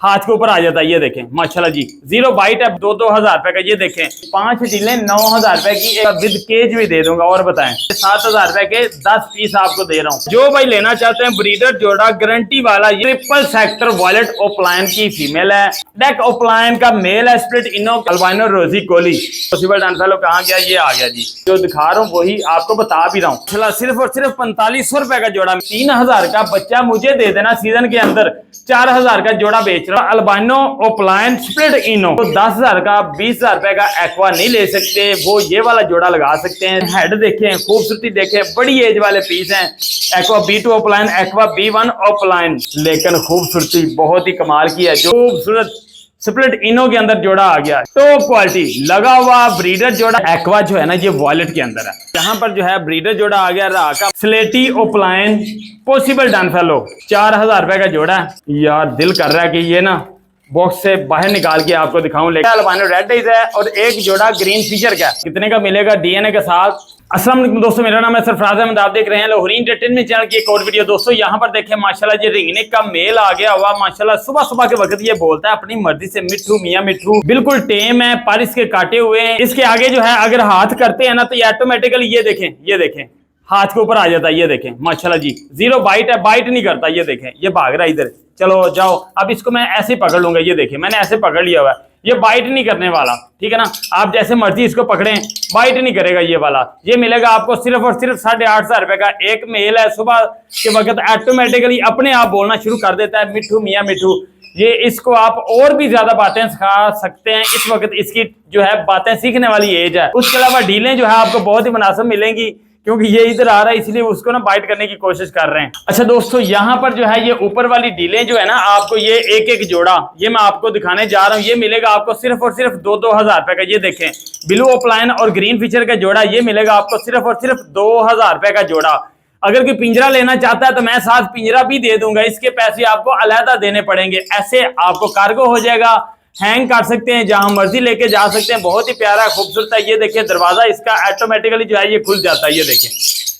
हाथ के ऊपर आ जाता है। ये देखें माशाल्लाह जी, 0 बाइट है, 2-2 हज़ार रुपए का। ये देखें 5 डीले 9 हज़ार रुपए की, विद केज भी दे दूंगा। और बताएं 7 हज़ार रुपए के 10 पीस आपको दे रहा हूँ। जो भाई लेना चाहते हैं ब्रीडर जोड़ा गारंटी वाला, ये ट्रिपल सेक्टर वॉलेट ओपलाइन की फीमेल है, डेक ओपलाइन का मेल है, स्प्लिट इनो अल्बाइनो रोजी कोली। पॉसिबल डांसलो कहाँ गया? ये आ गया जी। जो दिखा रहा हूँ वही आपको बता भी रहा हूँ। सिर्फ और सिर्फ 4500 रुपए का जोड़ा, 3000 का बच्चा मुझे दे देना सीजन के अंदर। 4000 का जोड़ा बेच रहा हूं अल्बाइनो ओपलाइन स्प्लिट इनो। तो 10,000 का 20,000 रुपए का एक्वा नहीं ले सकते, वो ये वाला जोड़ा लगा सकते हैं। हेड देखें, खूबसूरती देखें, बड़ी एज वाले पीस हैं। Aqua B2 opaline, aqua B1 opaline, लेकिन खूबसूरती बहुत ही कमाल की है। जो खूबसूरत स्प्लिट इनो के अंदर जोड़ा आ गया, टॉप क्वालिटी लगा हुआ ब्रीडर जोड़ा। एक्वा जो है ना, ये वॉलेट के अंदर है। यहाँ पर जो है ब्रीडर जोड़ा आ गया रहा का स्लेटी ओपलाइन पॉसिबल डनफेलो, 4,000 रुपए का जोड़ा है। यार दिल कर रहा है कि ये ना बॉक्स से बाहर निकाल के आपको दिखाऊं, लेकिन अल्बाइनो रेड आइज है और एक जोड़ा ग्रीन फीचर का। कितने का मिलेगा डीएनए के साथ? अस्सलाम वालेकुम दोस्तों, मेरा नाम है सरफराज अहमद, आप देख रहे हैं लाहौरी एंटरटेनमेंट चैनल की एक और वीडियो। दोस्तों यहाँ पर देखें माशाल्लाह ये रिंगनेक का मेल आ गया हुआ माशाल्लाह। सुबह सुबह के वक्त ये बोलता है अपनी मर्जी से, मिट्ठू मियाँ मिट्ठू, बिल्कुल टेम है, पर इसके काटे हुए हैं। इसके आगे जो है अगर हाथ करते हैं ना तो ये ऑटोमेटिकली ये देखें हाथ के ऊपर आ जाता है। ये देखें माशाल्लाह जी, 0 बाइट है, बाइट नहीं करता। ये देखें ये भाग रहा है इधर, चलो जाओ। अब इसको मैं ऐसे पकड़ लूंगा। ये देखें मैंने ऐसे पकड़ लिया हुआ है, ये बाइट नहीं करने वाला, ठीक है ना। आप जैसे मर्जी इसको पकड़ें, बाइट नहीं करेगा ये वाला। ये मिलेगा आपको सिर्फ और सिर्फ 8,500 रुपए का। एक मेल है, सुबह के वक्त ऑटोमेटिकली अपने आप बोलना शुरू कर देता है, मिट्ठू मियाँ मिट्ठू। ये इसको आप और भी ज्यादा बातें सिखा सकते हैं। इस वक्त इसकी जो है बातें सीखने वाली एज है। उसके अलावा डीलें जो है आपको बहुत ही मुनासिब मिलेंगी, क्योंकि ये इधर आ रहा है इसलिए उसको ना बाइट करने की कोशिश कर रहे हैं। अच्छा दोस्तों, यहाँ पर जो है ये ऊपर वाली डीलें जो है ना, आपको ये एक एक जोड़ा ये मैं आपको दिखाने जा रहा हूँ। ये मिलेगा आपको सिर्फ और सिर्फ 2-2 हज़ार रुपए का। ये देखें ब्लू ओपलाइन और ग्रीन फीचर का जोड़ा, ये मिलेगा आपको सिर्फ और सिर्फ 2,000 रुपए का जोड़ा। अगर कोई पिंजरा लेना चाहता है तो मैं साथ पिंजरा भी दे दूंगा, इसके पैसे आपको अलहदा देने पड़ेंगे। ऐसे आपको कार्गो हो जाएगा, हैंग कर सकते हैं, जहां मर्जी लेके जा सकते हैं। बहुत ही प्यारा खूबसूरत है। ये देखिए दरवाजा इसका ऑटोमेटिकली जो है ये खुल जाता है, ये देखें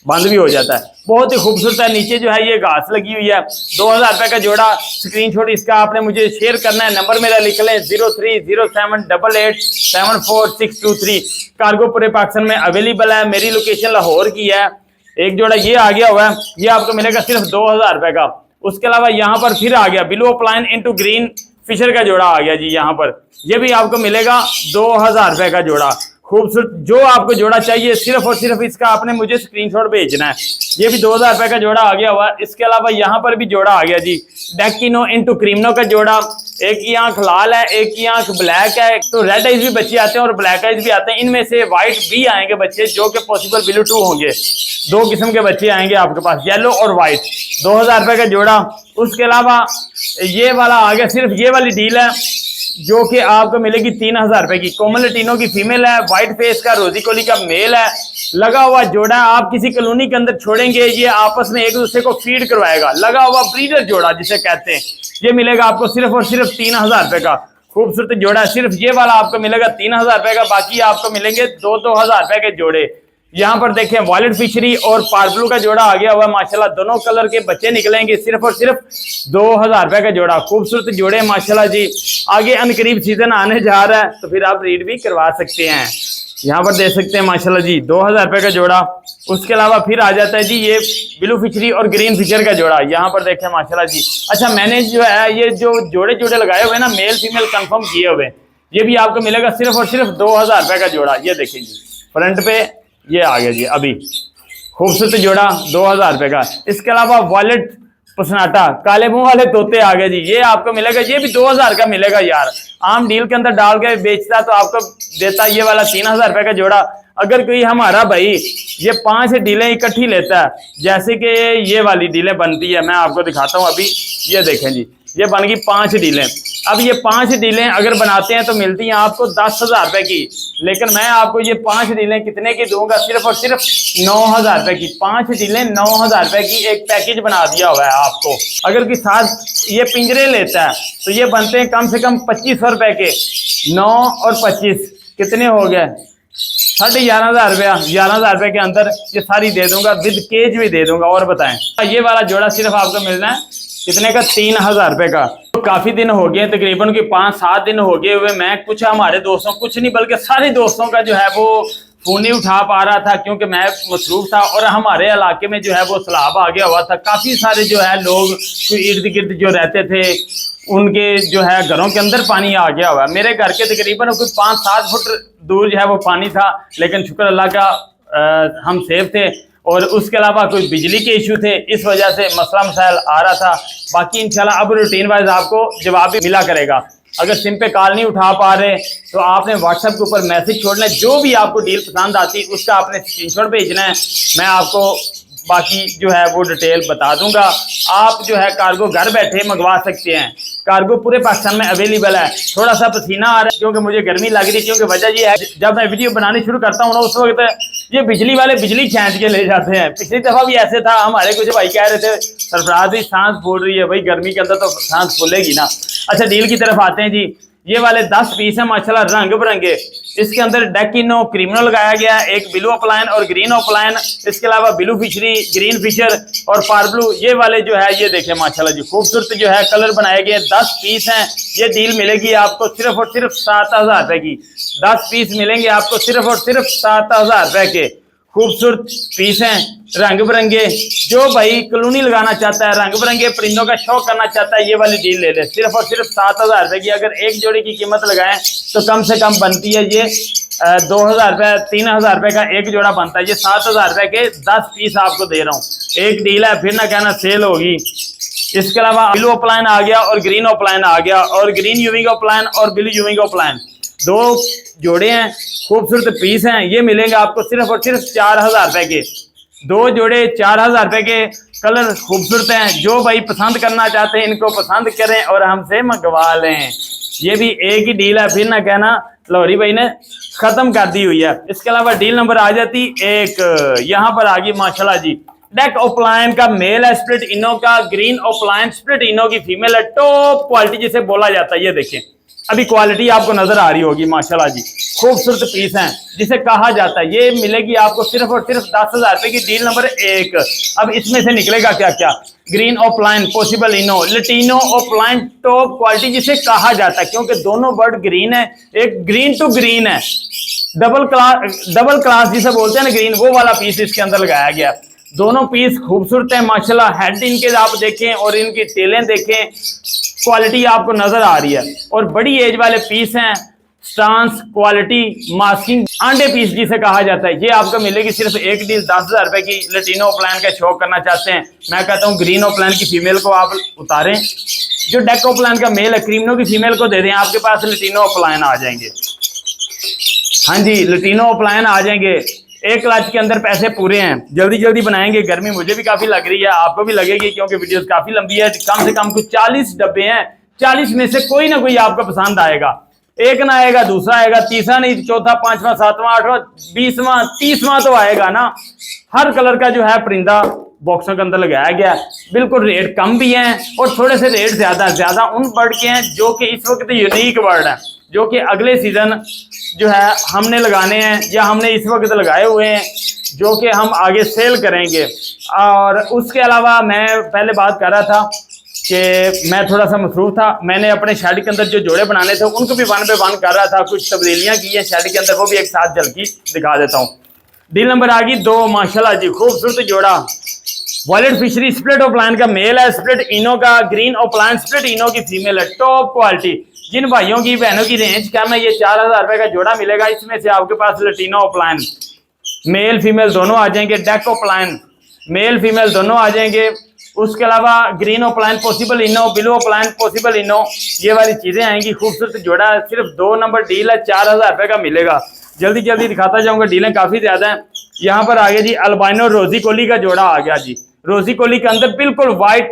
बंद भी हो जाता है। बहुत ही खूबसूरत है। नीचे जो है ये घास लगी हुई है। 2,000 रुपए का जोड़ा। स्क्रीनशॉट इसका आपने मुझे शेयर करना है, नंबर मेरा लिख लें 0307887463। कार्गो पूरे पाकिस्तान में अवेलेबल है। मेरी लोकेशन लाहौर की है। एक जोड़ा ये आ गया हुआ है, ये आपको मिलेगा सिर्फ 2,000 रुपए का। उसके अलावा यहाँ पर फिर आ गया blue opaline into green Fischer का जोड़ा आ गया जी। यहाँ पर ये भी आपको मिलेगा 2,000 रुपए का जोड़ा। खूबसूरत जो आपको जोड़ा चाहिए सिर्फ और सिर्फ इसका आपने मुझे स्क्रीनशॉट भेजना है। ये भी 2,000 रुपए का जोड़ा आ गया हुआ। इसके अलावा यहाँ पर भी जोड़ा आ गया जी, डेकिनो इनटू क्रीमनो का जोड़ा। एक की आंख लाल है, एक की आंख ब्लैक है। तो रेड आइज भी बच्चे आते हैं और ब्लैक आइज भी आते हैं। इनमें से व्हाइट भी आएंगे बच्चे, जो कि पॉसिबल ब्लू 2 होंगे। 2 किस्म के बच्चे आएंगे आपके पास, येलो और व्हाइट। 2,000 रुपए का जोड़ा। उसके अलावा ये वाला आ गया, सिर्फ ये वाली डील है जो कि आपको मिलेगी 3,000 रुपए की। कोमल लटीनो की फीमेल है, व्हाइट फेस का रोजी कोली का मेल है, लगा हुआ जोड़ा। आप किसी कॉलोनी के अंदर छोड़ेंगे, ये आपस में एक दूसरे को फीड करवाएगा। लगा हुआ ब्रीडर जोड़ा जिसे कहते हैं, ये मिलेगा आपको सिर्फ और सिर्फ 3,000 रुपए का। खूबसूरत जोड़ा है। सिर्फ ये वाला आपको मिलेगा 3,000 रुपए का। बाकी आपको मिलेंगे 2-2 हज़ार रुपए के जोड़े। यहाँ पर देखें वॉलेट फिशरी और पार्बलू का जोड़ा आ गया हुआ माशाल्लाह। दोनों कलर के बच्चे निकलेंगे, सिर्फ और सिर्फ 2,000 रुपए का जोड़ा। खूबसूरत जोड़े माशाल्लाह जी। आगे अनकरीब सीजन आने जा रहा है तो फिर आप रीड भी करवा सकते हैं। यहाँ पर दे सकते हैं माशाल्लाह जी 2,000 रुपए का जोड़ा। उसके अलावा फिर आ जाता है जी ये ब्लू फिशरी और ग्रीन फिशर का जोड़ा। यहाँ पर देखें माशाल्लाह जी। अच्छा मैंने जो है ये जो जोड़े लगाए हुए ना, मेल फीमेल कंफर्म किए हुए, ये भी आपको मिलेगा सिर्फ और सिर्फ 2,000 रुपए का जोड़ा। ये देखिए जी फ्रंट पे ये आ गया जी। अभी खूबसूरत जोड़ा 2,000 रुपए का। इसके अलावा वॉलेट पसनाटा काले मुंह वाले तोते आ गए जी, ये आपको मिलेगा, ये भी 2,000 का मिलेगा यार। आम डील के अंदर डाल के बेचता तो आपको देता ये वाला 3,000 रुपए का जोड़ा। अगर कोई हमारा भाई ये 5 डीलें इकट्ठी लेता है, जैसे कि ये वाली डीलें बनती है, मैं आपको दिखाता हूँ अभी। ये देखें जी, ये बन गई 5 डीलें। अब ये 5 डीलें अगर बनाते हैं तो मिलती हैं आपको 10,000 रुपए की, लेकिन मैं आपको ये 5 डीलें कितने की दूंगा? सिर्फ और सिर्फ 9,000 रुपए की। 5 डीलें 9,000 रुपए की, एक पैकेज बना दिया हुआ है आपको। अगर कोई साथ ये पिंजरे लेता है तो ये बनते हैं कम से कम 2,500 रुपए के। 9 और 25 कितने हो गए? 11,500 रुपया। 11,000 रुपए के अंदर ये सारी दे दूंगा, विद केज भी दे दूंगा। और बताएं ये वाला जोड़ा सिर्फ आपको मिलना है कितने का? 3000 रुपए का। तो काफी दिन हो गए, तकरीबन के 5-7 दिन हो गए हुए, मैं कुछ हमारे दोस्तों, कुछ नहीं बल्कि सारे दोस्तों का जो है वो फोन नहीं उठा पा रहा था, क्योंकि मैं मसरूफ था और हमारे इलाके में जो है वो सैलाब आ गया हुआ था। काफी सारे जो है लोग इर्द गिर्द जो रहते थे उनके जो है घरों के अंदर पानी आ गया हुआ। मेरे घर के तकरीबन कुछ 5-7 फुट दूर जो है वो पानी था, लेकिन शुक्र अल्लाह का हम सेफ थे। और उसके अलावा कोई बिजली के इशू थे, इस वजह से मसला मसाइल आ रहा था। बाकी इंशाल्लाह अब रूटीन वाइज आपको जवाब भी मिला करेगा। अगर सिम पे कॉल नहीं उठा पा रहे तो आपने व्हाट्सएप के ऊपर मैसेज छोड़ना है, जो भी आपको डील पसंद आती उसका आपने स्क्रीनशॉट भेजना है। मैं आपको बाकी जो है वो डिटेल बता दूंगा। आप जो है कार्गो घर बैठे मंगवा सकते हैं। कार्गो पूरे पाकिस्तान में अवेलेबल है। थोड़ा सा पसीना आ रहा है क्योंकि मुझे गर्मी लग रही, क्योंकि वजह ये है जब मैं वीडियो बनानी शुरू करता हूँ ना उस वक्त ये बिजली वाले बिजली खींच के ले जाते हैं। पिछली दफा भी ऐसे था, हमारे कुछ भाई कह रहे थे सरफराज भी सांस फूल रही है। भाई गर्मी के अंदर तो सांस फूलेगी ना। अच्छा डील की तरफ आते हैं जी। ये वाले 10 पीस हैं माशाल्लाह रंग बिरंगे। इसके अंदर डेकिनो क्रीमिनो लगाया गया, एक ब्लू अपलाइन और ग्रीन अपलाइन, इसके अलावा ब्लू फिशरी, ग्रीन फिशर और पारब्लू। ये वाले जो है ये देखें माशाल्लाह जी खूबसूरत जो है कलर बनाए गए। 10 पीस हैं। ये डील मिलेगी आपको सिर्फ और सिर्फ 7000 रुपए की। 10 पीस मिलेंगे आपको सिर्फ और सिर्फ 7000 रुपए के। खूबसूरत पीस हैं रंग बिरंगे। जो भाई कॉलोनी लगाना चाहता है, रंग बिरंगे परिंदों का शौक करना चाहता है, ये वाली डील ले ले सिर्फ और सिर्फ 7000 रुपए की। अगर एक जोड़ी की कीमत लगाएं तो कम से कम बनती है ये 2000 रुपए, 3000 रुपए का एक जोड़ा बनता है। ये 7000 रुपए के 10 पीस आपको दे रहा हूँ। एक डील है, फिर ना कहना सेल होगी। इसके अलावा ब्लू अपलाइन आ गया और ग्रीन अपलाइन आ गया, और ग्रीन यूविंग अपलाइन और ब्लू यूविंग अपलाइन, 2 जोड़े हैं। खूबसूरत पीस हैं। ये मिलेंगे आपको सिर्फ और सिर्फ 4000 रुपए के। 2 जोड़े 4000 रुपए के। कलर खूबसूरत हैं। जो भाई पसंद करना चाहते हैं इनको पसंद करें और हमसे मंगवा लें। ये भी एक ही डील है, फिर ना कहना लाहौरी भाई ने खत्म कर दी हुई है। इसके अलावा डील नंबर आ जाती एक यहाँ पर आ गई माशाल्लाह जी। डेक ओपलाइन का मेल है, स्प्लिट इनो का। ग्रीन ओपलाइन स्प्लिट इनो की फीमेल है। टॉप क्वालिटी जिसे बोला जाता है। ये देखें अभी क्वालिटी आपको नजर आ रही होगी माशाल्लाह जी। खूबसूरत पीस हैं जिसे कहा जाता है। ये मिलेगी आपको सिर्फ और सिर्फ 10,000 रुपए की। Deal number 1। अब इसमें से निकलेगा क्या क्या? ग्रीन ओपलाइन, पॉसिबल इनो, लटीनो ओपलाइन, टॉप क्वालिटी जिसे कहा जाता है, क्योंकि दोनों बर्ड ग्रीन है। एक ग्रीन टू ग्रीन है, डबल क्लास जिसे बोलते हैं ना ग्रीन, वो वाला पीस इसके अंदर लगाया गया। दोनों पीस खूबसूरत है माशाल्लाह। हेड इनके आप देखें और इनकी टेलें देखें, क्वालिटी आपको नजर आ रही है। और बड़ी एज वाले पीस हैं। स्टांस क्वालिटी मास्किंग आंडे पीस जिसे कहा जाता है, ये आपको मिलेगी सिर्फ एक डील 10,000 रुपए की। लटीनो प्लान का शौक करना चाहते हैं, मैं कहता हूँ ग्रीनो प्लान की फीमेल को आप उतारें। जो डेको प्लान का मेल है क्रीमनो की फीमेल को दे दें, आपके पास लटीनो प्लान आ जाएंगे। हाँ जी लटीनो प्लान आ जाएंगे। 1 लाख के अंदर पैसे पूरे हैं। जल्दी जल्दी बनाएंगे। गर्मी मुझे भी काफी लग रही है, आपको भी लगेगी क्योंकि वीडियोस काफी लंबी है। कम से कम कुछ 40 डब्बे हैं। 40 में से कोई ना कोई आपको पसंद आएगा। एक ना आएगा दूसरा आएगा, तीसरा नहीं चौथा, 5वां, 7वां, 8वां, 20वां, 30वां तो आएगा ना। हर कलर का जो है परिंदा बॉक्सों के अंदर लगाया गया। बिल्कुल रेट कम भी हैं और थोड़े से रेट ज्यादा उन बर्ड के हैं जो कि इस वक्त यूनिक बर्ड है, जो कि अगले सीजन जो है हमने लगाने हैं या हमने इस वक्त लगाए हुए हैं, जो कि हम आगे सेल करेंगे। और उसके अलावा मैं पहले बात कर रहा था कि मैं थोड़ा सा मसरूफ था। मैंने अपने शेड के अंदर जो जोड़े बनाने थे उनको भी 1 पे 1 कर रहा था। कुछ तब्दीलियां की हैं शेड के अंदर, वो भी एक साथ झलकी दिखा देता हूँ। डील नंबर आ गई 2 माशाल्लाह जी। खूबसूरत जोड़ा वॉलेट फिशरी स्प्लिट ओपलाइन का मेल है, स्प्लिट इनो का ग्रीन ओपलाइन स्प्लिट इनो की फीमेल है। Top quality. जिन भाइयों की बहनों की रेंज कम है, ये 4000 रुपए का जोड़ा मिलेगा। इसमें से आपके पास लटीनो ओपलाइन मेल फीमेल दोनों आ जाएंगे। डेक ओपलाइन मेल फीमेल दोनों आ जाएंगे। उसके अलावा ग्रीन ओपलाइन पॉसिबल इनो, ब्लू ओपलाइन पॉसिबल इनो, ये वाली चीजें आएंगी। खूबसूरत जोड़ा सिर्फ 2 नंबर डील है, 4000 रुपए का मिलेगा। जल्दी जल्दी दिखाता जाऊंगा, डीलें काफी ज्यादा हैं। यहाँ पर आ गया जी अल्बाइनो रोजी कोली का जोड़ा आ गया जी। रोजी कोली के अंदर बिल्कुल व्हाइट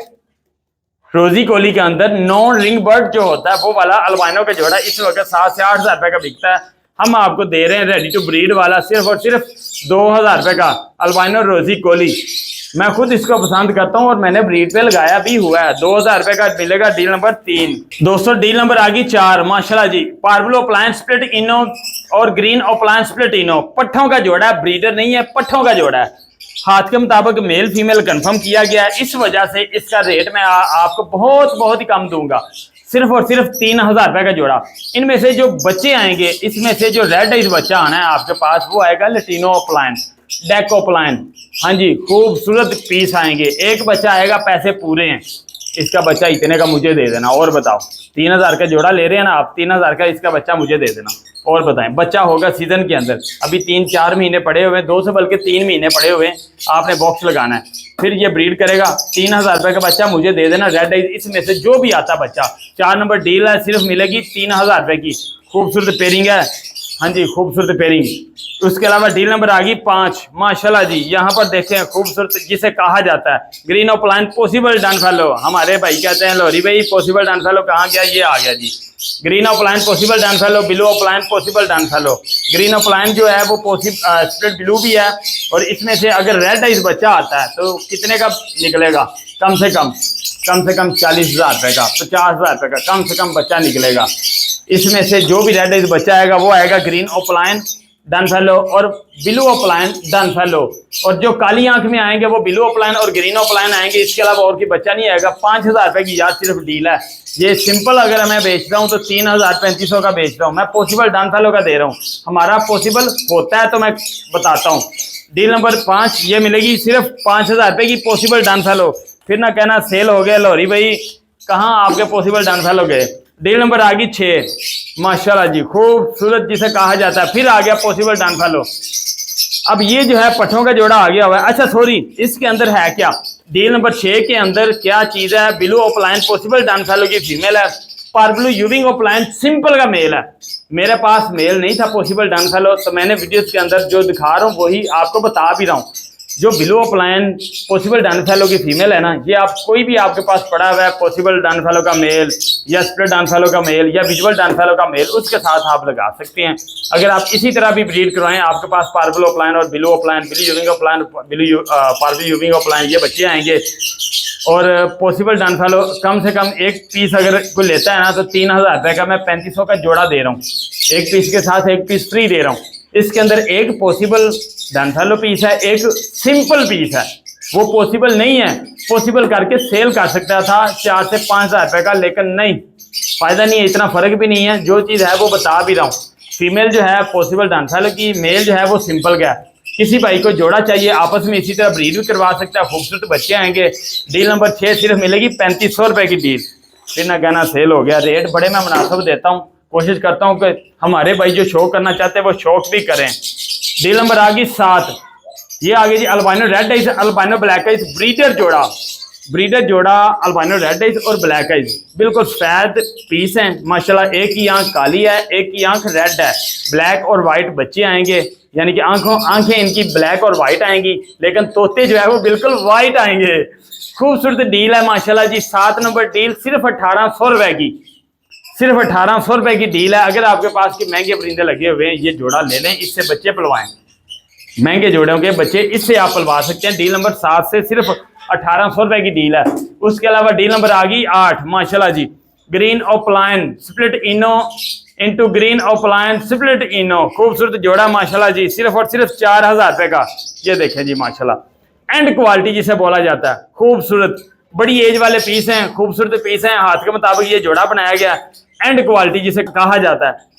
रोजी कोली के अंदर नॉन रिंग बर्ड जो होता है वो वाला अल्बाइनो का जोड़ा इस वक्त 7 से 8,000 रुपए का बिकता है। हम आपको दे रहे हैं रेडी टू ब्रीड वाला सिर्फ और सिर्फ 2000 रुपए का अल्बाइनो रोजी कोली। मैं खुद इसको पसंद करता हूं और मैंने ब्रीड पे लगाया भी हुआ है। 2000 रुपए का मिलेगा। Deal number 3। दोस्तों डील नंबर आ गई 4 माशाल्लाह जी। पार्बलो ओपलाइन स्प्लिट इनो और ग्रीन ओपलाइन स्प्लिट इनो, पट्ठों का जोड़ा है, ब्रीडर नहीं है, पट्ठों का जोड़ा है। हाथ के मुताबिक मेल फीमेल कंफर्म किया गया है। इस वजह से इसका रेट मैं आपको बहुत ही कम दूंगा, सिर्फ और सिर्फ 3000 रुपए का जोड़ा। इनमें से जो बच्चे आएंगे, इसमें से जो रेड आइज बच्चा आना है आपके पास, वो आएगा लटीनो ओपलाइन, डेकोपलाइन। हाँ जी, खूबसूरत पीस आएंगे। एक बच्चा आएगा, पैसे पूरे हैं, इसका बच्चा इतने का मुझे दे देना। और बताओ, 3000 का जोड़ा ले रहे हैं ना आप, 3000 का इसका बच्चा मुझे दे देना। और बताएं, बच्चा होगा सीजन के अंदर, अभी 3-4 महीने पड़े हुए, 2 से बल्कि 3 महीने पड़े हुए, आपने बॉक्स लगाना है, फिर ये ब्रीड करेगा। 3000 रुपए का बच्चा मुझे दे देना रेड आइज। इसमें से जो भी आता बच्चा, 4 नंबर डील है, सिर्फ मिलेगी 3000 रुपए की। खूबसूरत पेयरिंग है, हाँ जी, खूबसूरत पेयरिंग। उसके अलावा डील नंबर आ गई 5, माशाल्लाह जी। यहाँ पर देखें, खूबसूरत जिसे कहा जाता है green opaline possible dun fellow. हमारे भाई कहते हैं लोरी भाई पॉसिबल डन फेलो कहाँ गया, ये आ गया जी। Green opaline possible dun fallow, blue opaline possible dun fallow. Green opaline जो है वो स्प्लिट ब्लू भी है, और इसमें से अगर रेड आइज बच्चा आता है तो कितने का निकलेगा? कम से कम 40,000 रुपए का, 50,000 रुपए का कम से कम बच्चा निकलेगा। इसमें से जो भी रेड आइज बच्चा आएगा वो आएगा ग्रीन ओपलाइन डन फेलो और ब्लू ओपलाइन डन फेलो। और जो काली आंख में आएंगे वो ब्लू ओपलाइन और ग्रीन ओपलाइन आएंगे। इसके अलावा और की बच्चा नहीं आएगा। 5000 रुपए की यार सिर्फ डील है। ये सिंपल अगर मैं बेच रहा हूँ तो 3000-3500 का बेच रहा हूँ। मैं पॉसिबल डन फेलो का दे रहा हूँ। हमारा पॉसिबल होता है तो मैं बताता हूँ। डील नंबर 5 ये मिलेगी सिर्फ 5000 रुपए की पॉसिबल डन फेलो। फिर ना कहना सेल हो गया लोरी भाई, कहाँ आपके पॉसिबल डन फेलो गए। डील नंबर आ गई 6, माशाल्लाह जी, खूबसूरत जिसे कहा जाता है। फिर आ गया पॉसिबल डन फेलो। अब ये जो है पठों का जोड़ा आ गया हुआ है। अच्छा सॉरी, इसके अंदर है क्या? डील नंबर 6 के अंदर क्या चीज है? Blue opaline possible dun fellow की फीमेल है, पार्ब्लू यूविंग ओपलाइन सिंपल का मेल है। मेरे पास मेल नहीं था पॉसिबल डन फेलो, तो मैंने वीडियोस के अंदर जो दिखा रहा हूँ वही आपको बता भी रहा हूँ। जो blue opaline possible dun fellow की फीमेल है ना, ये आप कोई भी आपके पास पड़ा हुआ है पॉसिबल डन फेलो का मेल या स्प्लिट डन फेलो का मेल या विजुअल डन फेलो का मेल, उसके साथ आप लगा सकते हैं। अगर आप इसी तरह भी ब्रीड करवाएं, आपके पास पार्बल ओपलाइन और blue opaline, blue यूविंग opaline, पार्बल यूविंग opaline ये बच्चे आएंगे। और पॉसिबल डन फेलो कम से कम एक पीस अगर कोई लेता है ना तो 3000 रुपए का मैं 3500 का जोड़ा दे रहा हूँ। एक पीस के साथ एक पीस फ्री दे रहा हूँ। इसके अंदर एक पॉसिबल डन फेलो पीस है, एक सिंपल पीस है। वो पॉसिबल नहीं है, पॉसिबल करके सेल कर सकता था 4 से 5000 रुपए का, लेकिन नहीं, फायदा नहीं है, इतना फर्क भी नहीं है। जो चीज़ है वो बता भी रहा हूँ। फीमेल जो है पॉसिबल डन फेलो की, मेल जो है वो सिंपल का है। किसी भाई को जोड़ा चाहिए आपस में इसी तरह ब्रीड भी करवा सकता है। खूबसूरत बच्चे आएंगे। डील नंबर 6 सिर्फ मिलेगी 3500 रुपए की डील। फिर ना कहना सेल हो गया। रेट बड़े मैं मुनासिब देता हूँ, कोशिश करता हूँ कि हमारे भाई जो शौक करना चाहते हैं वो शौक भी करें। डील नंबर आ गई 7, ये आ गई जी albino red eyes, albino black eyes breeder जोड़ा। ब्रीडर जोड़ा अल्बाइनो रेड आइज और ब्लैक आइज, बिल्कुल सफेद पीस हैं माशाल्लाह। एक की आंख काली है, एक की आंख रेड है। ब्लैक और वाइट बच्चे आएंगे, यानी कि आंखें इनकी ब्लैक और वाइट आएंगी, लेकिन तोते जो है वो बिल्कुल वाइट आएंगे। खूबसूरत डील है माशाल्लाह जी। 7 नंबर डील सिर्फ 1800 रुपए की, सिर्फ 1800 रुपए की डील है। अगर आपके पास के महंगे परिंदे लगे हुए हैं, ये जोड़ा ले लें, इससे बच्चे पलवाएं। महंगे जोड़ों के बच्चे इससे आप पलवा सकते हैं। डील नंबर 7 से सिर्फ 1800 रुपए की डील है। उसके अलावा डील नंबर आ गई 8, माशाल्लाह जी, green opaline split ino into green opaline split ino. खूबसूरत जोड़ा माशाल्लाह जी, सिर्फ और सिर्फ 4000 रुपए का। ये देखें जी माशाल्लाह, एंड क्वालिटी जिसे बोला जाता है। खूबसूरत बड़ी एज वाले पीस हैं, खूबसूरत पीस हैं। हाथ के मुताबिक ये जोड़ा बनाया गया, एंड क्वालिटी जिसे कहा जाता है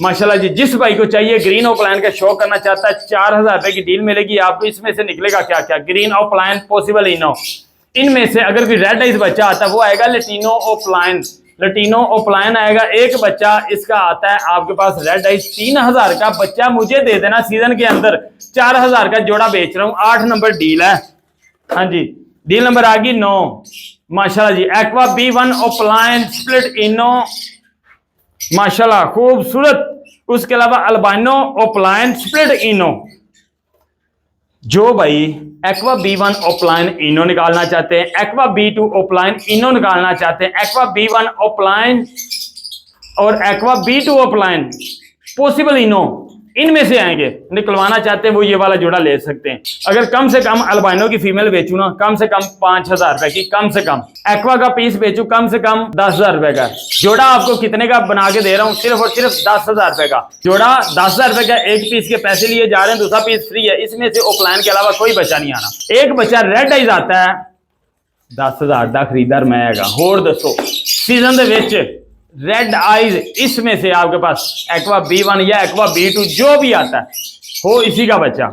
माशाल्लाह जी। जिस भाई को चाहिए ग्रीन ओपलाइन का शौक करना चाहता है, 4000 रुपए की डील मिलेगी आपको। इसमें से निकलेगा क्या क्या? ग्रीन ओपलाइन पॉसिबल इनो। इनमें से अगर कोई रेड आइज बच्चा आता है वो आएगा लटीनो ओपलाइन, लटीनो ओपलाइन आएगा। एक बच्चा इसका आता है आपके पास रेड आइज, 3000 का बच्चा मुझे दे देना सीजन के अंदर। 4000 का जोड़ा बेच रहा हूँ। 8 नंबर डील है। हाँ जी, डील नंबर आ गई 9, माशाल्लाह जी, aqua B1 opaline split ino माशाल्लाह, खूबसूरत। उसके अलावा अल्बाइनो ओपलाइन स्प्लिट इनो। जो भाई एक्वा B1 ओपलाइन इनो निकालना चाहते हैं, एक्वा B2 ओपलाइन इनो निकालना चाहते हैं, एक्वा B1 ओपलाइन और एक्वा B2 ओपलाइन पॉसिबल इनो, इनमें से आएंगे, निकलवाना चाहते हैं वो ये वाला जोड़ा ले सकते हैं। अगर कम से कम अल्बाइनो की फीमेल बेचू ना, कम से कम 5,000 रुपए की, कम से कम एक्वा का पीस बेचू कम से कम 10,000 रुपए का जोड़ा। आपको कितने का बना के दे रहा हूँ, सिर्फ और सिर्फ 10,000 रुपए का जोड़ा। 10,000 रुपए का एक पीस के पैसे लिए जा रहे हैं, दूसरा पीस फ्री है। इसमें से ओपलाइन के अलावा कोई बच्चा नहीं आना। एक बच्चा रेड आइज आता है 10,000 का खरीदार मैं है। होर दसो सीजन दे विच रेड आइज इसमें से आपके पास एक्वा B1 या एक्वा B2 जो भी आता है हो इसी का बच्चा।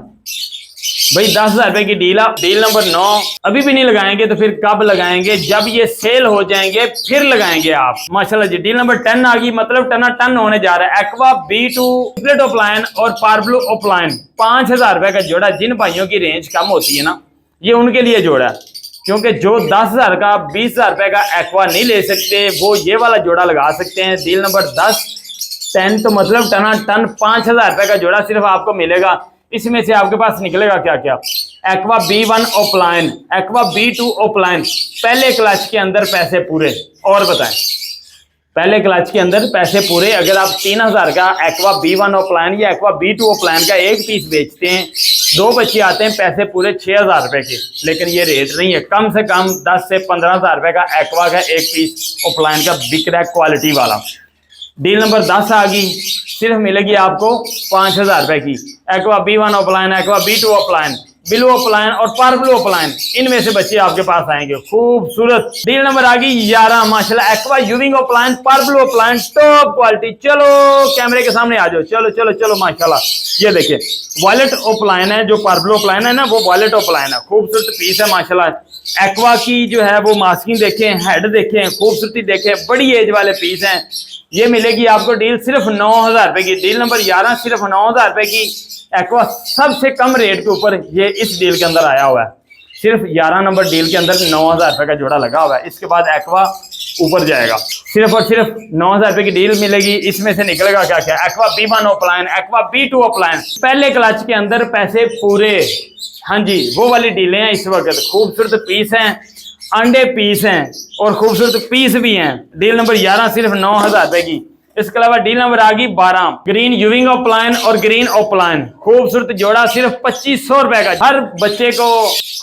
भाई 10,000 रुपए की डील है। डील नंबर 9 अभी भी नहीं लगाएंगे तो फिर कब लगाएंगे, जब ये सेल हो जाएंगे फिर लगाएंगे आप। माशाल्लाह जी डील नंबर 10 आ गई, मतलब टन होने जा रहा है। एक्वा B2 स्प्लिट ओपलाइन और पार्बलू ओपलाइन 5,000 रुपए का जोड़ा। जिन भाइयों की रेंज कम होती है ना, ये उनके लिए जोड़ा है, क्योंकि जो 10,000 का 20,000 रुपए का एक्वा नहीं ले सकते वो ये वाला जोड़ा लगा सकते हैं। डील नंबर 10 तो मतलब टन 5,000 रुपए का जोड़ा सिर्फ आपको मिलेगा। इसमें से आपके पास निकलेगा क्या क्या, aqua B1 opaline, aqua B2 opaline, पहले क्लच के अंदर पैसे पूरे। और बताएं पहले क्लच के अंदर पैसे पूरे। अगर आप 3,000 का एक्वा B1 ओपलाइन या एक्वा B2 ओपलाइन का एक पीस बेचते हैं, 2 बच्चे आते हैं, पैसे पूरे 6,000 रुपए के। लेकिन ये रेट नहीं है, कम से कम 10 से 15,000 रुपए का एक्वा का एक पीस ओपलाइन का बिक रहा है क्वालिटी वाला। डील नंबर 10 आ गई, सिर्फ मिलेगी आपको 5,000 रुपए की। Aqua B1 opaline, aqua B2 opaline, blue opaline और पार्बलू ओपलाइन, इनमें से बच्चे आपके पास आएंगे खूबसूरत। डील नंबर आ गई 11 माशाल्लाह, aqua यूविंग opaline, पार्बलू opaline, top quality. चलो कैमरे के सामने आ जाओ, चलो चलो चलो माशाल्लाह। ये देखिए वॉलेट ओपलाइन है, जो पार्बलू ओपलाइन है ना वो वॉलेट ओपलाइन है। खूबसूरत पीस है माशाल्लाह। एक्वा की जो है वो मास्किंग देखें, हेड देखें, खूबसूरती देखें, बड़ी एज वाले पीस हैं। ये मिलेगी आपको डील सिर्फ 9,000 रुपए की। डील नंबर 11 सिर्फ 9,000 रुपए की। एक्वा सबसे कम रेट के ऊपर ये इस डील के अंदर आया हुआ है। सिर्फ 11 नंबर डील के अंदर 9,000 रुपए का जोड़ा लगा हुआ है। इसके बाद एक्वा ऊपर जाएगा। सिर्फ और सिर्फ 9,000 रुपए की डील मिलेगी। इसमें से निकलेगा क्या क्या, aqua B1 opaline, aqua B2 opaline, पहले क्लच के अंदर पैसे पूरे। हाँ जी वो वाली डीलें हैं इस वक्त। खूबसूरत पीस हैं, अंडे पीस हैं और खूबसूरत पीस भी हैं। डील नंबर 11 सिर्फ 9,000 रुपए की। इसके अलावा डील नंबर आ गई 12, ग्रीन यूविंग ओपलाइन और ग्रीन ओपलाइन, खूबसूरत जोड़ा सिर्फ 2,500 रुपए का। हर बच्चे को,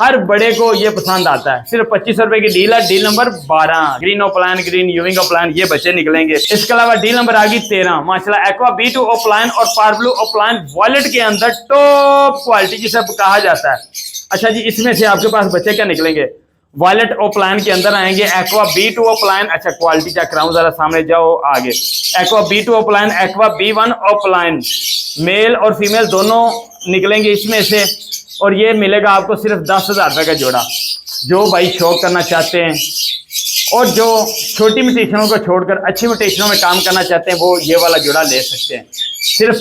हर बड़े को ये पसंद आता है। सिर्फ 2,500 रुपए की डील है। Deal number 12 green opaline, green euwing opaline, ये बच्चे निकलेंगे। इसके अलावा डील नंबर आ गई 13 माशाल्लाह, एक्वा B2 ओपलाइन और पार्बलू ओपलाइन, वॉलेट के अंदर टॉप क्वालिटी जिसे कहा जाता है। अच्छा जी इसमें से आपके पास बच्चे क्या निकलेंगे, वॉलेट ओपलाइन के अंदर आएंगे एक्वा B2 ओपलाइन। अच्छा क्वालिटी चेक कराऊं जरा, सामने जाओ आगे। Aqua B2 opaline, aqua B1 opaline, male और फीमेल दोनों निकलेंगे इसमें से। और ये मिलेगा आपको सिर्फ 10,000 रुपए का जोड़ा। जो भाई शौक करना चाहते हैं और जो छोटी म्यूटेशनों को छोड़कर अच्छी म्यूटेशनों में काम करना चाहते हैं वो ये वाला जोड़ा ले सकते हैं। सिर्फ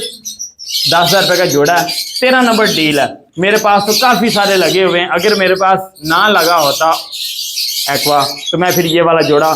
10,000 रुपए का जोड़ा है। 13 नंबर डील है। मेरे पास तो काफी सारे लगे हुए हैं। अगर मेरे पास ना लगा होता एक्वा तो मैं फिर ये वाला जोड़ा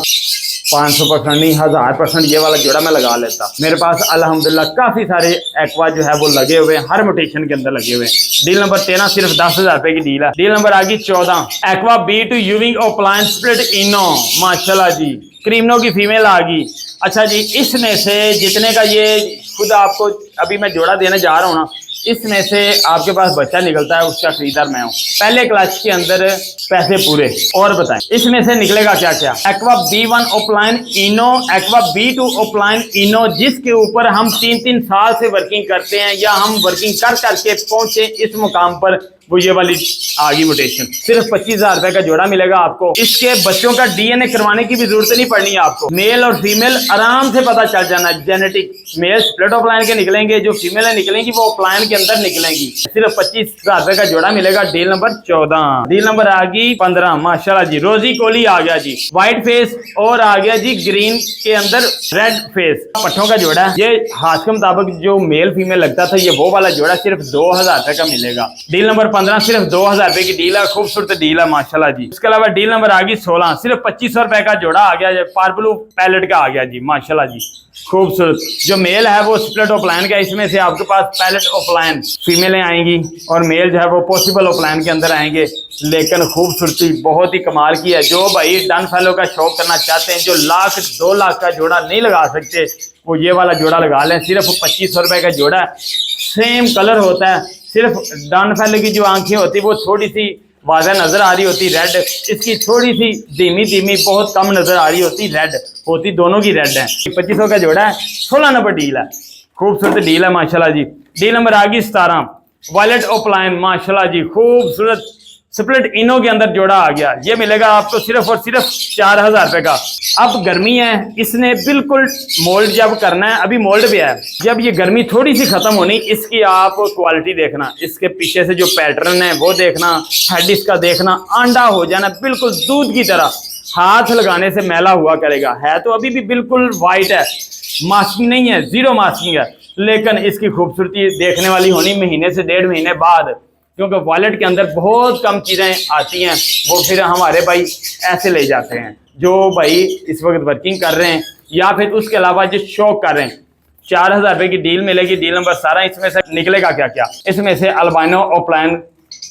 500% नहीं 1000% ये वाला जोड़ा मैं लगा लेता। मेरे पास अल्हम्दुलिल्लाह काफी सारे एक्वा जो है वो लगे हुए हैं, हर म्यूटेशन के अंदर लगे हुए हैं। डील नंबर 13 सिर्फ 10,000 रुपए की डील है। डील नंबर आ गई 14, aqua B2 यूविंग opaline split ino, माशाल्लाह जी क्रीमनो की फीमेल आ गई। अच्छा जी इसमें से जितने का ये खुद आपको अभी मैं जोड़ा देने जा रहा हूँ ना, इसमें से आपके पास बच्चा निकलता है, उसका खरीदार मैं हूँ। पहले क्लच के अंदर पैसे पूरे। और बताएं इसमें से निकलेगा क्या क्या, एक्वा B1 ओपलाइन इनो, एक्वा B2 ओपलाइन इनो, जिसके ऊपर हम 3-3 साल से वर्किंग करते हैं या हम वर्किंग कर करके पहुंचे इस मुकाम पर, वो ये वाली आगी म्यूटेशन। सिर्फ 25,000 रुपए का जोड़ा मिलेगा आपको। इसके बच्चों का DNA करवाने की भी जरूरत नहीं पड़नी है आपको। मेल और फीमेल आराम से पता चल जाना। जेनेटिक मेल स्प्लिट ओपलाइन के निकलेंगे, जो फीमेल है निकलेंगी वो ओपलाइन के अंदर निकलेंगी। सिर्फ 25,000 रुपए का जोड़ा मिलेगा। Deal number 14। डील नंबर आ गई 15 माशाल्लाह जी, रोजी कोली आ गया जी, व्हाइट फेस और आ गया जी ग्रीन के अंदर रेड फेस। पट्ठों का जोड़ा है। ये हाथ के मुताबिक जो मेल फीमेल लगता था ये वो वाला जोड़ा सिर्फ 2,000 रुपए का मिलेगा। डील नंबर 15 सिर्फ 2,000 रुपए की डील है। खूबसूरत डील है माशाल्लाह जी। इसके अलावा डील नंबर आ गई 16, सिर्फ 2,500 रुपए का जोड़ा आ गया। पार्बलू पैलेट का आ गया जी माशाल्लाह जी, खूबसूरत। जो मेल है वो स्प्लिट ओपलाइन का, इसमें से आपके पास पैलेट ओपलाइन फीमेलें आएंगी और मेल जो है वो पॉसिबल ओपलाइन के अंदर आएंगे। लेकिन खूबसूरती बहुत ही कमाल की है। जो भाई डन फेलो का शौक करना चाहते हैं, जो 1,00,000 2 लाख का जोड़ा नहीं लगा सकते, वो ये वाला जोड़ा लगा लें, सिर्फ 2500 रुपये का जोड़ा है। सेम कलर होता है, सिर्फ डन फैले की जो आंखें होती वो थोड़ी सी वाज़ह नज़र आ रही होती रेड, इसकी थोड़ी सी धीमी धीमी बहुत कम नज़र आ रही होती रेड, होती दोनों की रेड है। 2500 का जोड़ा है, 16 नंबर डील है, खूबसूरत डील है माशाल्लाह जी। डील नंबर आ गई 17, वॉलेट ओपलाइन माशाल्लाह जी, खूबसूरत स्प्लिट इनो के अंदर जोड़ा आ गया। ये मिलेगा आपको सिर्फ और सिर्फ 4000 रुपये का। अब गर्मी है, इसने बिल्कुल मोल्ड जब करना है, अभी मोल्ड भी है, जब ये गर्मी थोड़ी सी खत्म होनी, इसकी आप क्वालिटी देखना, इसके पीछे से जो पैटर्न है वो देखना, हेड इसका देखना, अंडा हो जाना बिल्कुल दूध की तरह, हाथ लगाने से मैला हुआ करेगा। है तो अभी भी बिल्कुल वाइट है, मास्किंग नहीं है, जीरो मास्किंग है, लेकिन इसकी खूबसूरती देखने वाली होनी महीने से 1.5 महीने बाद, क्योंकि वॉलेट के अंदर बहुत कम चीज़ें आती हैं, वो फिर हमारे भाई ऐसे ले जाते हैं जो भाई इस वक्त वर्किंग कर रहे हैं या फिर उसके अलावा जो शौक कर रहे हैं। 4000 रुपये की डील मिलेगी। डील नंबर 17, इसमें से निकलेगा क्या क्या, इसमें से अल्बाइनो ओपलाइन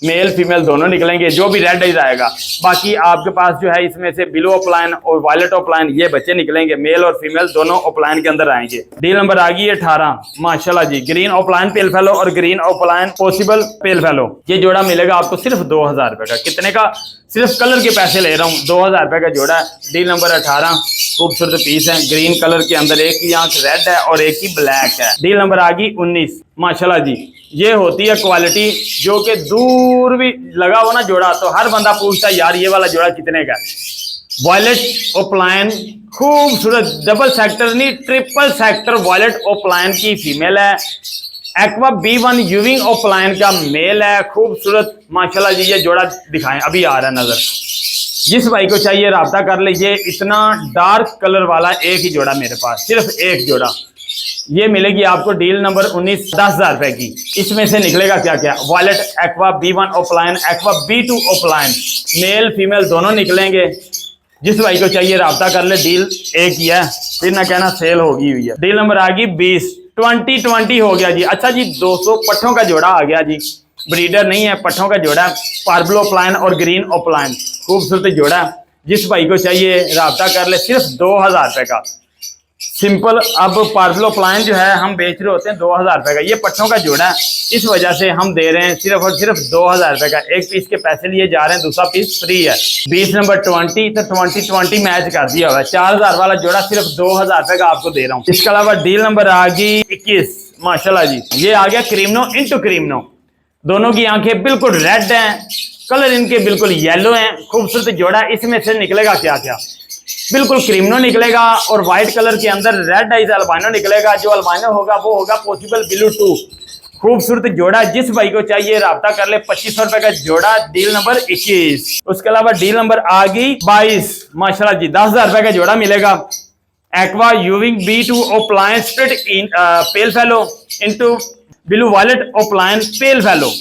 मेल फीमेल दोनों निकलेंगे, जो भी रेड आइज आएगा। बाकी आपके पास जो है इसमें से ब्लू ओपलाइन और वायलेट ओपलाइन ये बच्चे निकलेंगे, मेल और फीमेल दोनों ओपलाइन के अंदर आएंगे। डील नंबर आ गई 18 माशाल्लाह जी, ग्रीन ओपलाइन पेल फेलो और ग्रीन ओपलाइन पॉसिबल पेल फेलो। ये जोड़ा मिलेगा आपको सिर्फ 2000 रुपये का। कितने का? सिर्फ कलर के पैसे ले रहा हूँ, 2000 रुपये का जोड़ा है। डील नंबर 18, खूबसूरत पीस है, ग्रीन कलर के अंदर एक की आंख रेड है और एक की ब्लैक है। डील नंबर आ गई 19 माशाल्लाह जी, ये होती है क्वालिटी जो कि दूर भी लगा हो ना जोड़ा तो हर बंदा पूछता है यार ये वाला जोड़ा कितने का है। वॉयलेट ओपलाइन खूबसूरत डबल सेक्टर नहीं ट्रिपल सेक्टर वॉयलेट ओपलाइन की फीमेल है। एक्वा B1 यूविंग ओपलाइन का मेल है, खूबसूरत माशाल्लाह जी। ये जोड़ा दिखाएं, अभी आ रहा है नजर, जिस भाई को चाहिए राब्ता कर लीजिए। इतना डार्क कलर वाला एक ही जोड़ा मेरे पास, सिर्फ एक जोड़ा। ये मिलेगी आपको डील नंबर 19, 10,000 रुपए की। इसमें से निकलेगा क्या क्या, wallet aqua B1 opaline, aqua B2 opaline, male female दोनों निकलेंगे। जिस भाई को चाहिए राब्ता कर ले, डील एक ही है, फिर ना कहना सेल होगी हुई है। डील नंबर आ गई 20, 20 हो गया जी। अच्छा जी, 200 पट्ठों का जोड़ा आ गया जी, ब्रीडर नहीं है, पट्ठों का जोड़ा, पार्बलो ओपलाइन और ग्रीन ओपलाइन, खूबसूरत जोड़ा। जिस भाई को चाहिए राब्ता कर ले, सिर्फ 2000 रुपए का सिंपल। अब पार्बलो प्लान जो है हम बेच रहे होते हैं 2000 रुपए का, ये पट्टों का जोड़ा है, इस वजह से हम दे रहे हैं सिर्फ और सिर्फ 2000 रुपए का। एक पीस के पैसे लिए जा रहे हैं, दूसरा पीस फ्री है। 20 नंबर 20 तो 20 मैच कर दिया हुआ है। 4000 वाला जोड़ा सिर्फ 2000 रुपए का आपको दे रहा हूँ। इसके अलावा डील नंबर आ गई 21 माशाल्लाह जी, ये आ गया क्रीमनो इंटू क्रीमनो। दोनों की आंखें बिल्कुल रेड हैं, कलर इनके बिल्कुल येलो हैं, खूबसूरत जोड़ा। इसमें से निकलेगा क्या क्या, बिल्कुल क्रीमनो निकलेगा और व्हाइट कलर के अंदर रेड आइज अल्बाइनो निकलेगा। जो अल्बाइनो होगा वो होगा पॉसिबल ब्लू 2, खूबसूरत जोड़ा। जिस भाई को चाहिए राब्ता कर ले, 2500 रुपए का जोड़ा, डील नंबर 21। उसके अलावा डील नंबर आ गई 22 माशाल्लाह जी, 10,000 रुपए का जोड़ा मिलेगा। Aqua यूविंग B2 opaline split in pail fellow into blue wallet opaline pale fallow,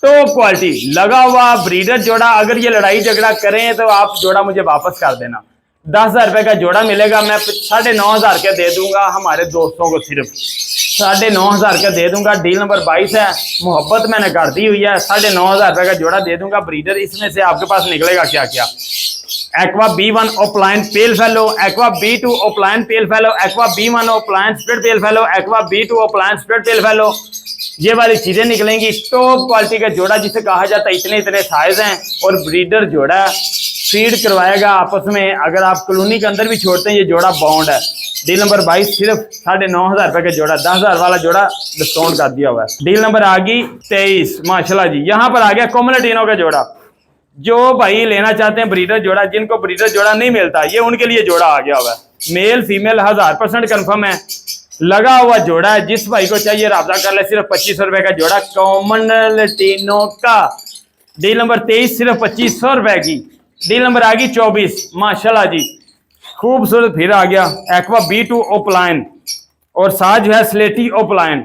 top quality लगा हुआ ब्रीडर जोड़ा। अगर ये लड़ाई झगड़ा करें तो आप जोड़ा मुझे वापस कर देना। 10,000 रुपए का जोड़ा मिलेगा, मैं 9,500 के दे दूंगा हमारे दोस्तों को, सिर्फ 9,500 के दे दूंगा। डील नंबर 22 है, मोहब्बत मैंने कर दी हुई है, 9,500 रुपए का जोड़ा दे दूंगा ब्रीडर। इसमें से आपके पास निकलेगा क्या क्या, aqua B1 opaline pale fellow, aqua B2 opaline pale fellow, aqua B1 opaline split pale fellow, aqua B2 opaline split pale fellow, ये वाली चीजें निकलेंगी। टॉप क्वालिटी का जोड़ा जिसे कहा जाता है, इतने इतने साइज हैं और ब्रीडर जोड़ा फीड करवाएगा आपस में। अगर आप कॉलोनी के अंदर भी छोड़ते हैं, ये जोड़ा बाउंड है। डील नंबर 22 सिर्फ 9,500 रुपए का जोड़ा, 10,000 वाला जोड़ा डिस्काउंट कर दिया हुआ है। डील नंबर आ गई 23 माशाल्लाह जी, यहाँ पर आ गया कॉमलेटिनो का जोड़ा। जो भाई लेना चाहते हैं ब्रीडर जोड़ा, जिनको ब्रीडर जोड़ा नहीं मिलता, ये उनके लिए जोड़ा आ गया हुआ है। मेल फीमेल 1000% कन्फर्म है, लगा हुआ जोड़ा है। जिस भाई को चाहिए राब्ता कर ले, सिर्फ 2500 रुपए का जोड़ा कॉमलेटिनो का। डील नंबर 23 सिर्फ 2500 रुपए की। डील नंबर आ गई 24 माशाल्लाह जी, खूबसूरत फिर आ गया एक्वा B2 ओपलाइन और साथ जो है स्लेटी ओपलाइन।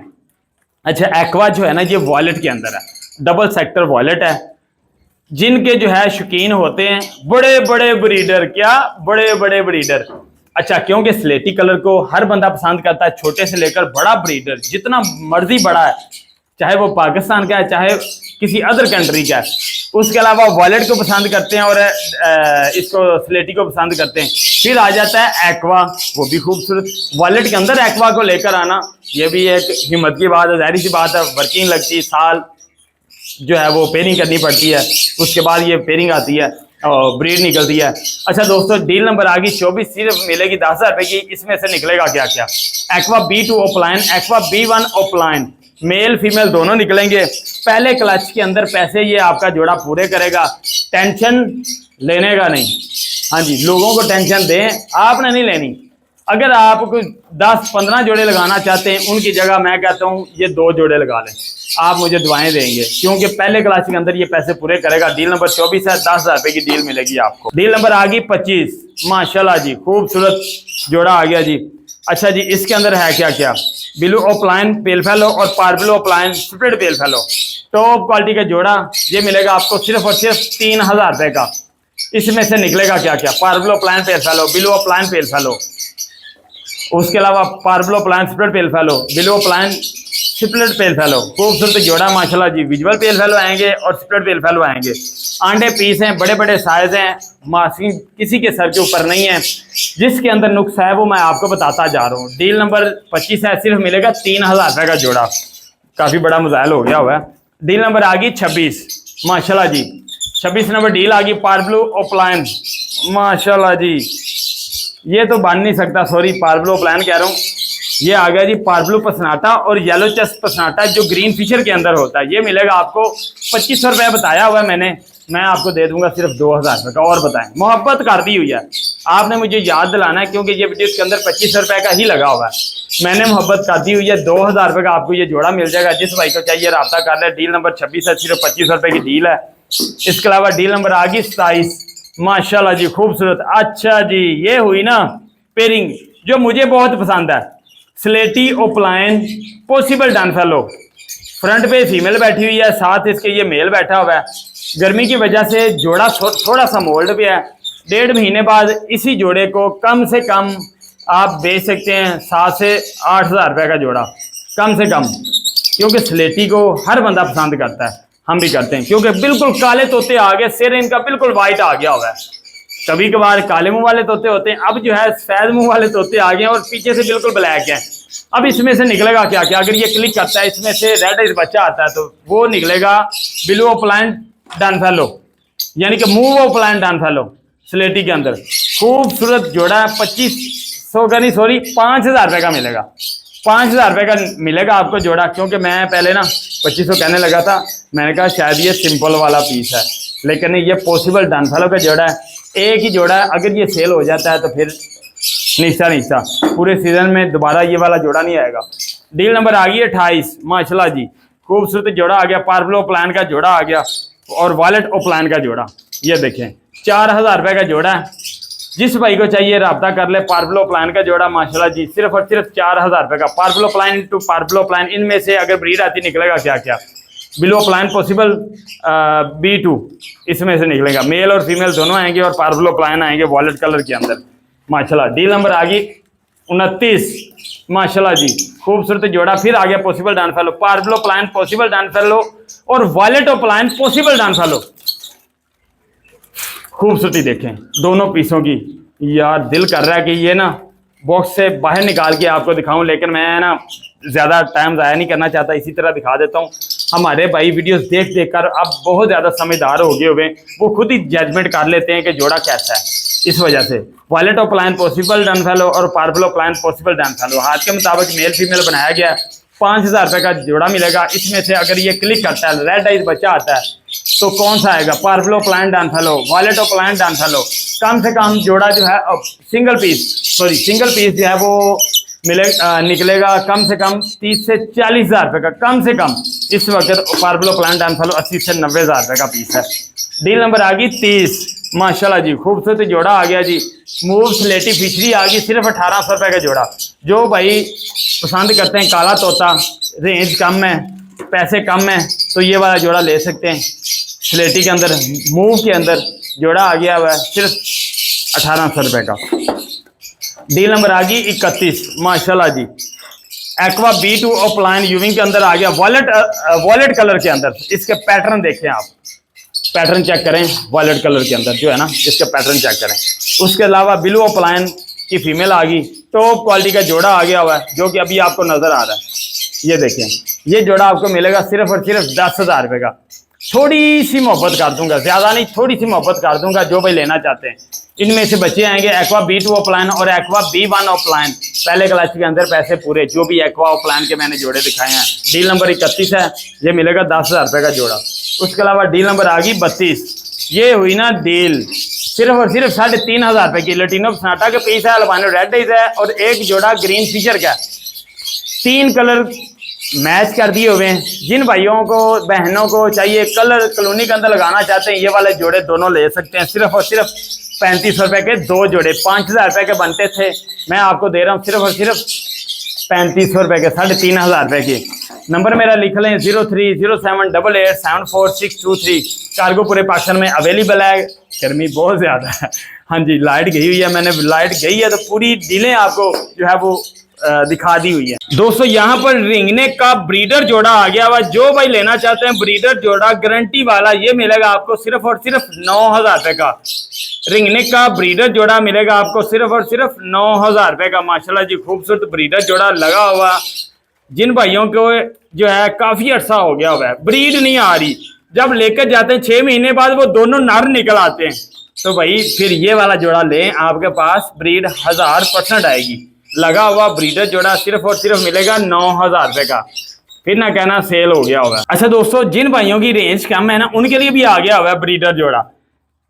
अच्छा, एक्वा जो है ना, ये वॉलेट के अंदर है, डबल सेक्टर वॉलेट है। जिनके जो है शौकीन होते हैं बड़े बड़े ब्रीडर, क्या बड़े बड़े ब्रीडर। अच्छा, क्योंकि स्लेटी कलर को हर बंदा पसंद करता है, छोटे से लेकर बड़ा ब्रीडर, जितना मर्जी बड़ा है, चाहे वो पाकिस्तान का है चाहे किसी अदर कंट्री का है। उसके अलावा वॉलेट को पसंद करते हैं और इसको स्लेटी को पसंद करते हैं। फिर आ जाता है एक्वा, वो भी खूबसूरत। वॉलेट के अंदर एक्वा को लेकर आना ये भी एक हिम्मत की बात है, जाहिर सी बात है। वर्किंग लगती साल जो है वो पेयरिंग करनी पड़ती है, उसके बाद ये पेयरिंग आती है और ब्रीड निकलती है। अच्छा दोस्तों, डील नंबर आ गई 24, सिर्फ मिलेगी 10,000 रुपये की। इसमें से निकलेगा क्या क्या? Aqua B2 opaline, aqua B1 opaline, male female दोनों निकलेंगे। पहले क्लच के अंदर पैसे ये आपका जोड़ा पूरे करेगा, टेंशन लेने का नहीं। हाँ जी, लोगों को टेंशन दें, आपने नहीं लेनी। अगर आप कोई 10-15 जोड़े लगाना चाहते हैं, उनकी जगह मैं कहता हूँ ये 2 जोड़े लगा लें, आप मुझे दुआएं देंगे, क्योंकि पहले क्लास के अंदर ये पैसे पूरे करेगा। डील नंबर 24 है, 10,000 रुपये की डील मिलेगी आपको। डील नंबर आ गई 25, माशाल्लाह जी, खूबसूरत जोड़ा आ गया जी। अच्छा जी, इसके अंदर है क्या क्या? ब्लू ओपलाइन पेल फेलो और parblue opaline split pale fallow, top quality का जोड़ा। ये मिलेगा आपको सिर्फ और सिर्फ 3,000 रुपये का। इसमें से निकलेगा क्या क्या? Parblue opaline pale fallow, blue opaline pale fallow, उसके अलावा parblue opaline split pale fallow, blue opaline split pale fallow, खूबसूरत जोड़ा माशाल्लाह जी। विजुअल पेल फेलो आएंगे और स्प्लिट पेल फेलो आएंगे। आंडे पीस हैं, बड़े बड़े साइज हैं, मास्किंग किसी के सर के ऊपर नहीं है। जिसके अंदर नुक्स है वो मैं आपको बताता जा रहा हूँ। डील नंबर 25 है, सिर्फ मिलेगा 3,000 रुपये का जोड़ा। काफ़ी बड़ा मजाइल हो गया हुआ है। डील नंबर आ गई 26, माशाल्लाह जी। 26 नंबर डील आ गई पार्बलो ओपलाइन, माशाल्लाह जी। ये तो बन नहीं सकता, सॉरी, पार्बलो ओपलाइन कह रहा हूँ। ये आ गया जी पार्बलो पसनाटा और येलो चेस्ट पसनाटा, जो ग्रीन फिशर के अंदर होता है। ये मिलेगा आपको 2500 रुपये बताया हुआ है मैंने, मैं आपको दे दूंगा सिर्फ 2,000 रुपये का। और बताएं, मोहब्बत कर दी हुई है, आपने मुझे याद दिलाना है, क्योंकि ये वीडियो के अंदर 2500 रुपये का ही लगा हुआ है। मैंने मोहब्बत कर दी हुई है, 2,000 रुपये का आपको ये जोड़ा मिल जाएगा। जिस भाई को चाहिए रब्ता कर ले। डील नंबर 26 है, सिर्फ 2500 रुपये की डील है। इसके अलावा डील नंबर आ गई 27, माशाल्लाह जी, खूबसूरत। अच्छा जी, ये हुई ना पेयरिंग जो मुझे बहुत पसंद है। स्लेटी opaline possible dun fellow, front पे फीमेल बैठी हुई है, साथ इसके ये मेल बैठा हुआ है। गर्मी की वजह से जोड़ा थोड़ा सा मोल्ड पे है। 1.5 महीने बाद इसी जोड़े को कम से कम आप बेच सकते हैं 7 से 8,000 रुपये का जोड़ा, कम से कम। क्योंकि स्लेटी को हर बंदा पसंद करता है, हम भी करते हैं, क्योंकि बिल्कुल काले तोते आ गए, सिर इनका बिल्कुल वाइट आ गया हुआ है। कभी कभार काले मुंह वाले तोते होते हैं, अब जो है सफेद मुंह वाले तोते आ गए और पीछे से बिल्कुल ब्लैक है। अब इसमें से निकलेगा क्या क्या? अगर ये क्लिक करता है, इसमें से रेड आइज बच्चा आता है, तो वो निकलेगा ब्लू ओपलाइन डन फेलो, यानी कि मूव ओपलाइन डन फेलो स्लेटी के अंदर। खूबसूरत जोड़ा 2500 का नहीं, सॉरी, 5,000 रुपये का मिलेगा। 5,000 रुपये का मिलेगा आपको जोड़ा। क्योंकि मैं पहले ना 2500 कहने लगा था, मैंने कहा शायद ये सिंपल वाला पीस है, लेकिन ये पॉसिबल डन फेलो का जोड़ा है। एक ही जोड़ा है, अगर ये सेल हो जाता है तो फिर निश्चा पूरे सीजन में दोबारा ये वाला जोड़ा नहीं आएगा। डील नंबर आ गई 28, माशाल्लाह जी, खूबसूरत जोड़ा आ गया। पार्बलो ओपलाइन का जोड़ा आ गया और वॉलेट ओपलाइन का जोड़ा। ये देखें 4,000 रुपये का जोड़ा है। जिस भाई को चाहिए रब्ता कर ले। पार्बलो ओपलाइन का जोड़ा माशाल्लाह जी, सिर्फ और सिर्फ 4,000 रुपये का। पार्बलो ओपलाइन टू पार्बलो ओपलाइन, इनमें से अगर ब्रीड आती निकलेगा क्या क्या? ब्लू ओपलाइन पॉसिबल B2 इसमें से निकलेगा, मेल और फीमेल दोनों आएंगे और पार्बलो ओपलाइन आएंगे वॉलेट कलर के अंदर, माशाल्लाह। डील नंबर आ गई 29, माशाल्लाह जी, खूबसूरत जोड़ा। फिर आ गया possible dun fallow, parblue opaline possible dun fallow और violet opaline possible dun fallow. खूबसूरती देखें दोनों पीसों की। यार दिल कर रहा है कि ये ना बॉक्स से बाहर निकाल के आपको दिखाऊं, लेकिन मैं ना ज़्यादा टाइम ज़ाया नहीं करना चाहता, इसी तरह दिखा देता हूँ। हमारे भाई वीडियोस देख देख कर अब बहुत ज़्यादा समझदार हो गए हुए, वो खुद ही जजमेंट कर लेते हैं कि जोड़ा कैसा है। इस वजह से wallet opaline possible dun fallow और parblue opaline possible dun fellow हाथ के मुताबिक मेल फीमेल बनाया गया। 5,000 रुपये का जोड़ा मिलेगा। इसमें से अगर ये क्लिक करता है, रेड आइज बच्चा आता है, तो कौन सा आएगा? Parblue opaline dun fallow, violet opaline dun fallow. कम से कम जोड़ा जो है सिंगल पीस जो है वो निकलेगा कम से कम 30 से 40,000 रुपये का, कम से कम। इस वक्त पार्बलो ओपलाइन डन फेलो 80 से 90,000 रुपये का पीस है। डील नंबर आ गई 30, माशाल्लाह जी, खूबसूरत जोड़ा आ गया जी। मूव स्लेटी फिशरी आ गई, सिर्फ 1,800 रुपये का जोड़ा। जो भाई पसंद करते हैं काला तोता, रेंज कम है, पैसे कम है, तो ये वाला जोड़ा ले सकते हैं। स्लेटी के अंदर मूव के अंदर जोड़ा आ गया हुआ है, सिर्फ 1,800 रुपये का। डील नंबर आ गई 31, माशाल्लाह जी, एक्वा B2 ऑफलाइन यूविंग के अंदर आ गया, वॉलेट कलर के अंदर। इसके पैटर्न देखें आप, पैटर्न चेक करें वॉलेट कलर के अंदर जो है ना, इसके पैटर्न चेक करें। उसके अलावा ब्लू ऑफलाइन की फीमेल आ गई, टॉप क्वालिटी का जोड़ा आ गया हुआ है जो कि अभी आपको नजर आ रहा है। ये देखें, ये जोड़ा आपको मिलेगा सिर्फ और सिर्फ 10,000 रुपये का। थोड़ी सी मोहब्बत कर दूंगा, ज्यादा नहीं, थोड़ी सी मोहब्बत कर दूंगा जो भाई लेना चाहते हैं। इनमें से बच्चे आएंगे एक्वा B2 ऑफलाइन और एक्वा B1 ऑफलाइन, पहले क्लास के अंदर पैसे पूरे। जो भी एक्वा ऑफलाइन के मैंने जोड़े दिखाए हैं, डील नंबर 31 है, ये मिलेगा 10,000 रुपये का जोड़ा। उसके अलावा डील नंबर आ गई 32, ये हुई ना डील सिर्फ और सिर्फ 3,500 रुपये की। लटीनो सनाटा के पीस है, अल्बानो रेड है और एक जोड़ा ग्रीन फीचर का। 3 कलर मैच कर दिए हुए हैं। जिन भाइयों को बहनों को चाहिए कलर कॉलोनी के अंदर लगाना चाहते हैं, ये वाले जोड़े दोनों ले सकते हैं। सिर्फ और सिर्फ 3500 रुपये के 2 जोड़े, 5,000 रुपये के बनते थे, मैं आपको दे रहा हूँ सिर्फ और सिर्फ 3500 रुपये के, 3,500 रुपये की। नंबर मेरा लिख लें 0307887463। कार्गो पूरे पाकिस्तान में अवेलेबल है। गर्मी बहुत ज़्यादा है, हाँ जी, लाइट गई हुई है, मैंने लाइट गई है तो पूरी डीलें आपको जो है वो दिखा दी हुई है। दोस्तों यहाँ पर रिंगनेक का ब्रीडर जोड़ा आ गया हुआ, जो भाई लेना चाहते हैं ब्रीडर जोड़ा गारंटी वाला, ये मिलेगा आपको सिर्फ और सिर्फ 9,000 रुपये का। रिंगनेक का ब्रीडर जोड़ा मिलेगा आपको सिर्फ और सिर्फ 9,000 रुपये का। माशाल्लाह जी, खूबसूरत ब्रीडर जोड़ा लगा हुआ। जिन भाइयों को जो है काफी अर्सा हो गया हुआ है, ब्रीड नहीं आ रही, जब लेकर जाते हैं 6 महीने बाद वो दोनों नर निकल आते हैं, तो भाई फिर ये वाला जोड़ा लें, आपके पास ब्रीड 1000% आएगी। लगा हुआ ब्रीडर जोड़ा सिर्फ और सिर्फ मिलेगा 9,000 रुपये का। फिर ना कहना सेल हो गया होगा। अच्छा दोस्तों, जिन भाइयों की रेंज कम है ना, उनके लिए भी आ गया हुआ है ब्रीडर जोड़ा।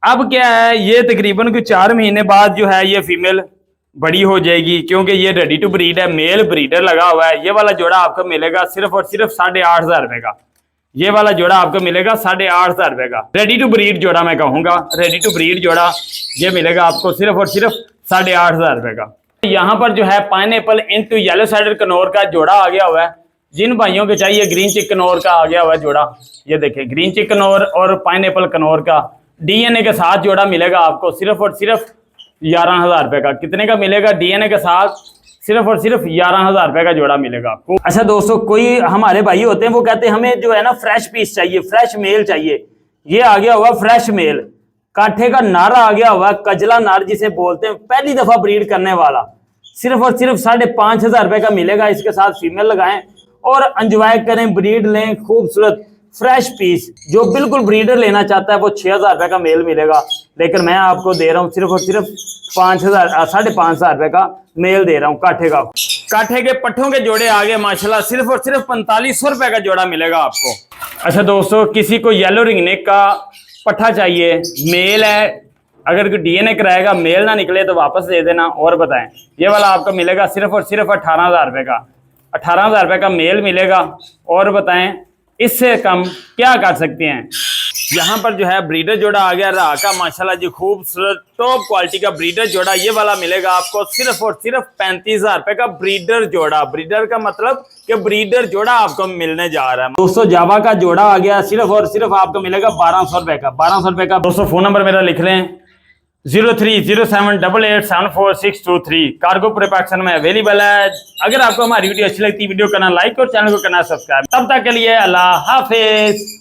अब क्या है, ये तकरीबन कुछ 4 महीने बाद जो है ये फीमेल बड़ी हो जाएगी, क्योंकि ये रेडी टू ब्रीड है, मेल ब्रीडर लगा हुआ है। ये वाला जोड़ा आपको मिलेगा सिर्फ और सिर्फ 8,500 रुपये का। ये वाला जोड़ा आपको मिलेगा 8,500 रुपये का। रेडी टू ब्रीड जोड़ा मैं कहूँगा, रेडी टू ब्रीड जोड़ा ये मिलेगा आपको सिर्फ और सिर्फ 8,500 रुपये का। यहाँ पर जो है pineapple into yellow sided Knorr का जोड़ा आ गया हुआ है। जिन भाइयों को चाहिए ग्रीन चिक कनौर का आ गया हुआ है जोड़ा, ये देखें, ग्रीन चिक कनौर और पाइनएप्पल कनौर का डीएनए के साथ जोड़ा मिलेगा आपको सिर्फ और सिर्फ 11,000 रुपये का। कितने का मिलेगा? डीएनए के साथ सिर्फ और सिर्फ 11,000 रुपये का जोड़ा मिलेगा आपको। अच्छा दोस्तों, कोई हमारे भाई होते हैं वो कहते हैं हमें जो है ना फ्रेश पीस चाहिए, फ्रेश मेल चाहिए। ये आ गया हुआ फ्रेश मेल, काठे का नारा आ गया हुआ, कजला नार जिसे बोलते हैं, पहली दफा ब्रीड करने वाला। सिर्फ और सिर्फ 5,500 रुपये का मिलेगा। इसके साथ फीमेल लगाएं और एंजॉय करें, ब्रीड लें, खूबसूरत फ्रेश पीस। जो बिल्कुल ब्रीडर लेना चाहता है वो 6,000 रुपये का मेल मिलेगा, लेकिन मैं आपको दे रहा हूँ सिर्फ और सिर्फ 5,500 रुपये का मेल दे रहा हूँ काठे का। काठे के पट्ठों के जोड़े आ गए माशाल्लाह, सिर्फ और सिर्फ 4500 रुपये का जोड़ा मिलेगा आपको। अच्छा दोस्तों, किसी को येलो रिंगनेक का पट्ठा चाहिए, मेल है, अगर कोई डीएनए कराएगा मेल ना निकले तो वापस दे देना। और बताएं, ये वाला आपको मिलेगा सिर्फ और सिर्फ 18,000 रुपये का। 18,000 रुपये का मेल मिलेगा। और बताएं, इससे कम क्या कर सकते हैं। यहाँ पर जो है ब्रीडर जोड़ा आ गया रहा का, माशाल्लाह जी, खूबसूरत टॉप क्वालिटी का ब्रीडर जोड़ा। ये वाला मिलेगा आपको सिर्फ और सिर्फ 35,000 रुपये का ब्रीडर जोड़ा। ब्रीडर का मतलब कि ब्रीडर जोड़ा आपको मिलने जा रहा है। दोस्तों, जावा का जोड़ा आ गया, सिर्फ और सिर्फ आपको मिलेगा 1,200 रुपये का। 1,200 रुपये का। दोस्तों, फोन नंबर मेरा लिख लें 0307887463। कार्गो पूरे पाकिस्तान में अवेलेबल है। अगर आपको हमारी वीडियो अच्छी लगती है, वीडियो करना लाइक और चैनल को करना सब्सक्राइब। तब तक के लिए अल्लाह हाफिज।